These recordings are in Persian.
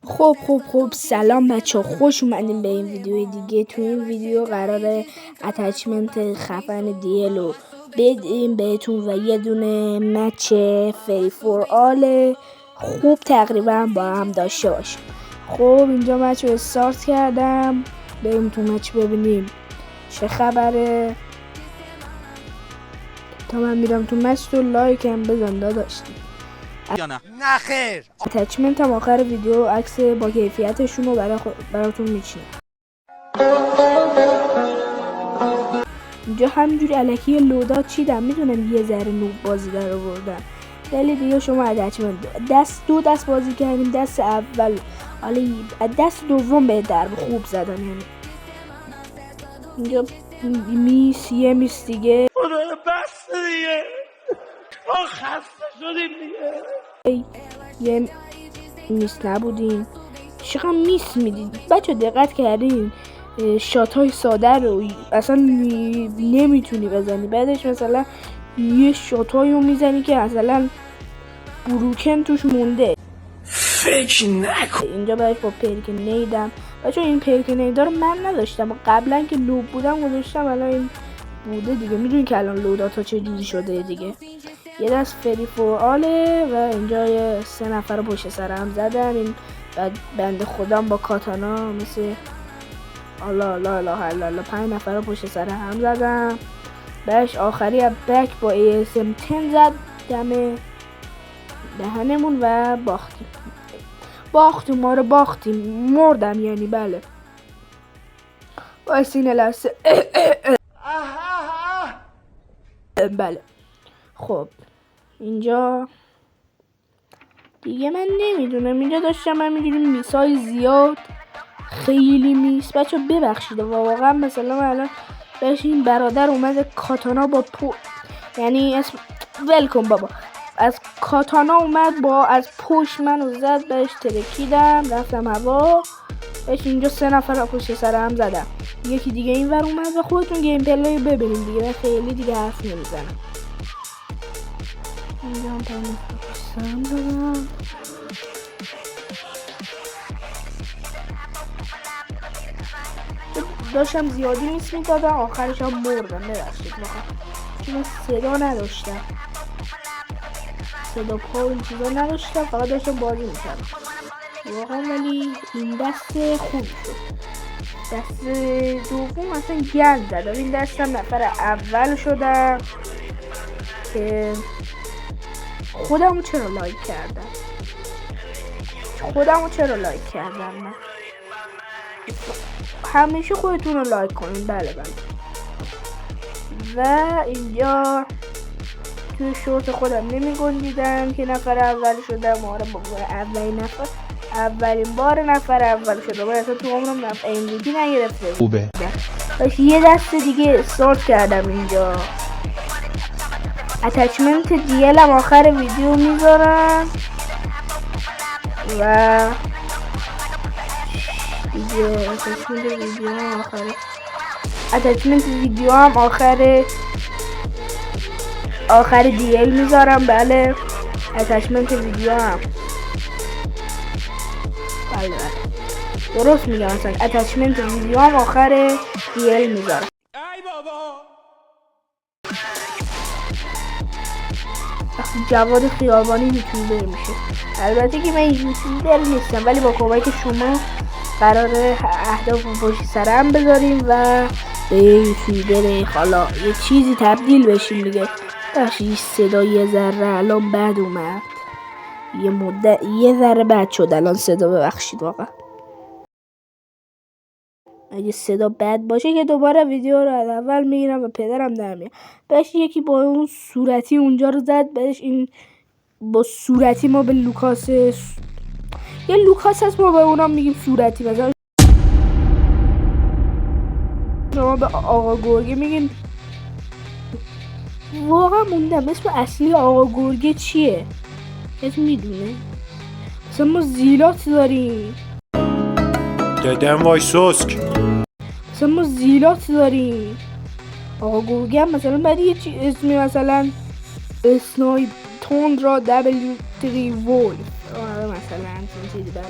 خب سلام بچه، خوش اومدیم به این ویدیو دیگه. تو این ویدیو قراره اتچمنت خفن دیل رو بدیم بهتون و یه دونه مچ فری فور آل خوب تقریبا با هم داشته باشیم. خب اینجا مچ رو استارت کردم، بریم تو مچ ببینیم چه خبره. تا من میرم تو مچ تو لایک هم بزن داشتیم یا نه خیر. اتچمنت هم آخر ویدیو عکس با کیفیتشون رو براتون میچینم. اینجا همینجوری الکی لودات چیدم، میدونم یه ذره نوب بازی در آوردم، ولی دیگه شما اتچمنت دو دست بازی کردیم. دست اول حالا دست دوم به درب خوب زدم، یعنی اینجا یه میس دیگه. بس دیگه ما خسته شدیم دیگه. یه میس نبودیم، چقدر میس میدید بچه، دقت کردین شات های ساده رو اصلا نمیتونی بزنی، بعدش مثلا یه شات های رو میزنی که مثلا بروکن توش مونده. فکر نکن. اینجا باید با پرک نیدم بچه، این پرک نیدا رو من نداشتم قبلا که لوب بودم گذاشتم، الان این بوده دیگه. میدونی که الان لودات ها چه جوری شده دیگه. یه دست فری فور آله و اینجا 3 نفر رو پشت سر هم زدم. این بنده خودم با کاتانا مثل الله 5 نفر رو پشت سر هم زدم. بهش آخری بک با ASM 10 زد دم دهنمون و باختیم ما رو باختیم، مردم یعنی. بله واسه این لحظه بله. خب اینجا دیگه من نمیدونم، اینجا داشتم همینجوری میسای زیاد، خیلی میس بچه، ببخشید واقعا. مثلا الان بهش این برادر اومده کاتانا با یعنی اسم ولکن بابا، از کاتانا اومد با از پشت منو زد، بهش ترکیدم رفتم هوا. بهش اینجا 3 نفر پشت سر هم زدم، یکی دیگه این ور اومد و خودتون گیم پلی ببینیم دیگه، من خیلی دیگه حرف نمیزنم. اینجا هم پشت سر هم زدم. داشتم زیادی میس میدادم، آخرش هم مردم، ببخشید چون صدا نداشتم، صدا پا این چیزا نداشتم، فقط داشتم بازی میکردم واقعا. ولی این دست خوب شد. دست دوم اصلا گند زدم، این دستم نفر اول شدم که خودمو چرا لایک کردم من همیشه خودتون رو لایک کنین. بله. و اینجا توی شورت خودم نمیگنجیدم که نفر اول شدم. اولین بار نفر اول شدم، اصلا تو عمرم MVP نگرفته خوبه. باشه یه دست دیگه استارت کردم. اینجا اتچمنت دیل هم آخر ویدیو میذارم و دیگه اتچمنت ویدیو هم آخر دیل میذارم. بله اتچمنت ویدیو هم بله درست میگم، مثلا اتچمنت ویدیو هم آخر دیل میذارم. ای بابا جواد خیابانی یوتیوبر میشه. البته که من یوتیوبر نیستم، ولی با کمک شما قراره اهداف رو پشت سرم بذاریم و به یوتیوبر حالا یه چیزی تبدیل بشیم دیگه. بخشی صدا یه ذره الان بد اومد، یه مدت یه ذره بد شد الان صدا، ببخشید واقعا. اگه صدا بد باشه که دوباره ویدیو رو از اول میگیرم و پدرم در میاد. بهش یکی با اون صورتی اونجا رو زد، بهش این با صورتی ما به لوکاس یه لوکاس هست، ما به اونم میگیم صورتی. مثلا شما به آقا گرگه میگین. واقعا موندم اسم اصلی آقا گرگه چیه؟ اسم میدونه؟ مثلا ما زیلات داریم، دادم وای سوسک. مثلا ما زیلات داریم. آقا گرگه هم مثلا بعد یه اسمی مثلا اسنایپ تون را W3 وول مثلا چیزی. بله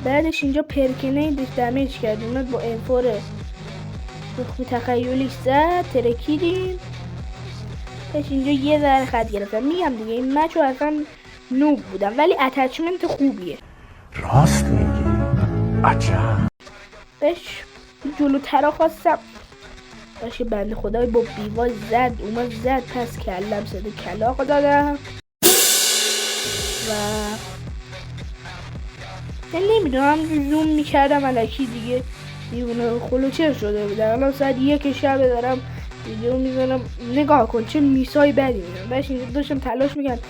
بعدش اینجا پرکنیدش دمیج کرد، اومد با انفور تخمی تخیلیش زد، ترکیدیم. بهش اینجا یه ذره خط گرفتم. میگم دیگه این مچو اصلا نوب بودم ولی اتچمنت خوبیه. راست میگی؟ عجب. بهش جلوتر خواستم باشه، بنده خدای با بیوای زد، اومد زد، پس کلم صدا کلاق دادم و من نمیدونم زوم میکردم الکی دیگه دیونه خلوچه شده بودم. الان ساعت 1 شب دارم ویدیو میزنم، نگاه کن چه میسای بدی میزنم. بهش اینجا داشتم تلاش میکردم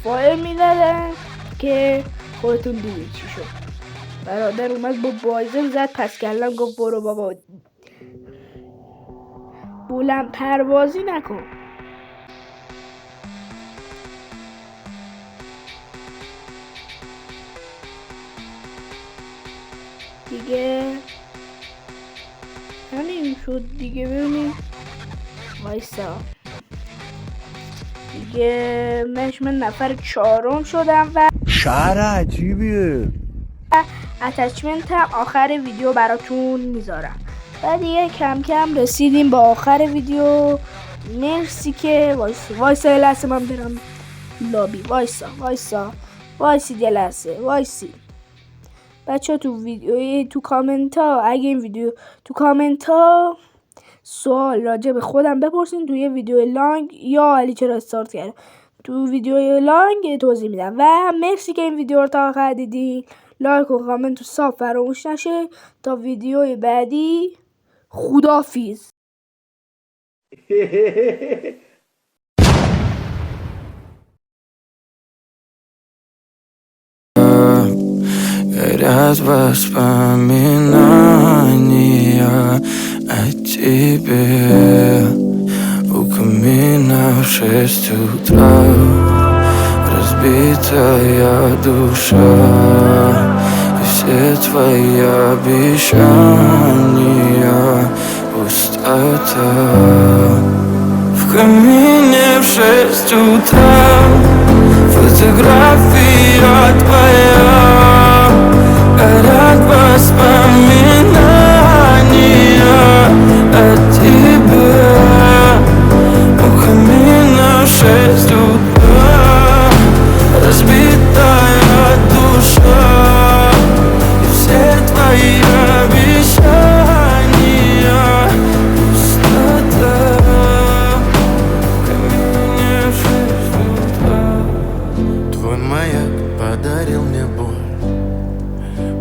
فایر میزدم که خودتون دیدید چی شد. برادر اومد با بایزر زد، پس کلم گفت برو بابا بلند پروازی نکن. دیگه همین شد دیگه. ببینیم وایسا دیگه من نفر 4 شدم و شعر عجیبیه. اتچمنتم آخر ویدیو براتون میذارم و دیگه کم کم رسیدیم با آخر ویدیو. مرسی که وایسا یه لحظه من برم لابی. وایسی یه لحظه وایسی بچه. تو ویدیو تو کامنت ها اگه این ویدیو تو کامنت ها سوال راجع به خودم بپرسین، توی ویدیو لانگ یا علی چرا استارت کردم تو ویدیو لانگ توضیح میدم. و مرسی که این ویدیو رو تا آخر دیدین. لایک و کامنت و صاف فراموش نشه. تا ویدیوی بعدی خدافیز. Говорят, воспоминания о тебе у камина в 6 утра. Разбитая душа и все твои обещания пустота. В камине в 6 утра фотография твоя. Горят воспоминания о тебе у камина в 6 утра. Разбитая душа и все твои обещания пустота. В камине в 6 утра. Твой маяк подарил мне боль.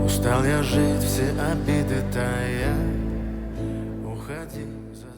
Устал я жить, все обиды тая. Уходи за